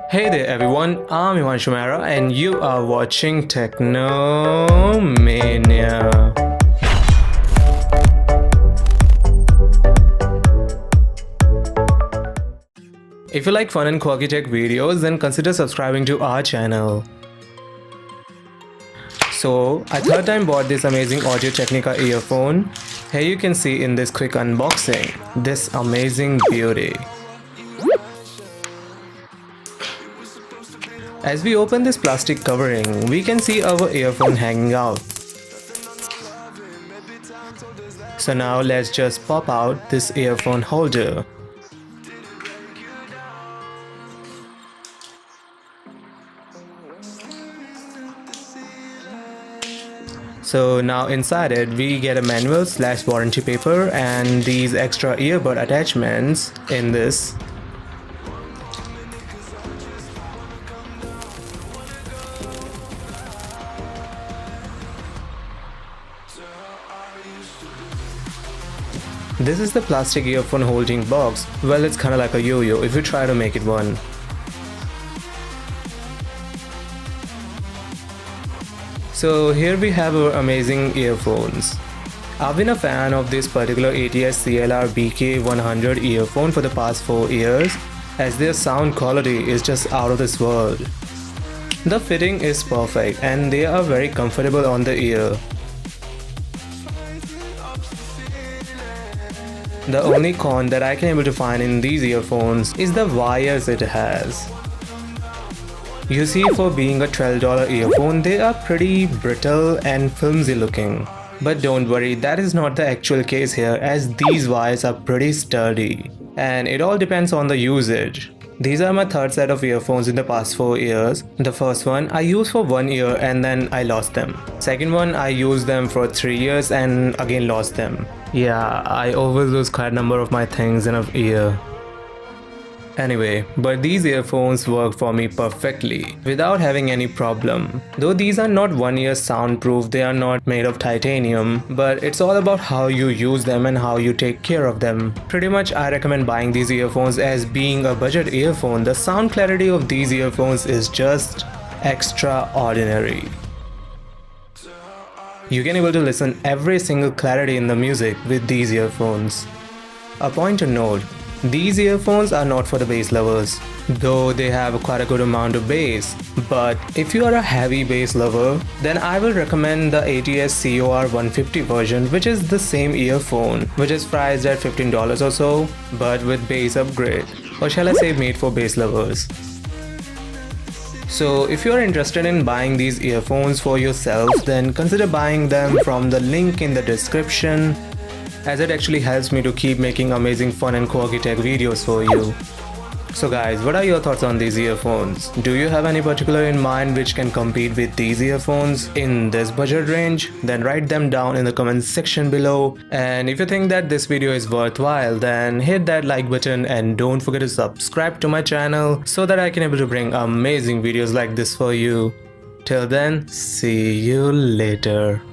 Hey there everyone, I'm Mania and you are watching Techno Mania. If you like fun and quirky tech videos, then consider subscribing to our channel. So, I third time bought this amazing audio Technica earphone. Here you can see in this quick unboxing, this amazing beauty. As we open this plastic covering, we can see our earphone hanging out. So now let's just pop out this earphone holder. So now inside it we get a manual / warranty paper and these extra earbud attachments in this. This is the plastic earphone holding box. Well, it's kinda like a yo-yo if you try to make it one. So here we have our amazing earphones. I've been a fan of this particular ATH CLR BK 100 earphone for the past 4 years as their sound quality is just out of this world. The fitting is perfect and they are very comfortable on the ear. The only con that I can able to find in these earphones is the wires it has. You see, for being a $12 earphone, they are pretty brittle and flimsy looking. But don't worry, that is not the actual case here as these wires are pretty sturdy. And it all depends on the usage. These are my third set of earphones in the past 4 years. The first one I used for 1 year and then I lost them. Second one I used them for 3 years and again lost them. Yeah, I always lose quite a number of my things in a year. Anyway, but these earphones work for me perfectly without having any problem. Though these are not 1 year soundproof, they are not made of titanium, but it's all about how you use them and how you take care of them. Pretty much I recommend buying these earphones as being a budget earphone. The sound clarity of these earphones is just extraordinary. You can able to listen every single clarity in the music with these earphones. A point to note, these earphones are not for the bass lovers, though they have quite a good amount of bass. But if you are a heavy bass lover, then I will recommend the ATH CLR 150 version, which is the same earphone, which is priced at $15 or so, but with bass upgrade, or shall I say made for bass lovers. So if you are interested in buying these earphones for yourself, then consider buying them from the link in the description, as it actually helps me to keep making amazing fun and quirky tech videos for you. So guys, what are your thoughts on these earphones? Do you have any particular in mind which can compete with these earphones in this budget range? Then write them down in the comments section below. And if you think that this video is worthwhile, then hit that like button and don't forget to subscribe to my channel so that I can able to bring amazing videos like this for you. Till then, see you later.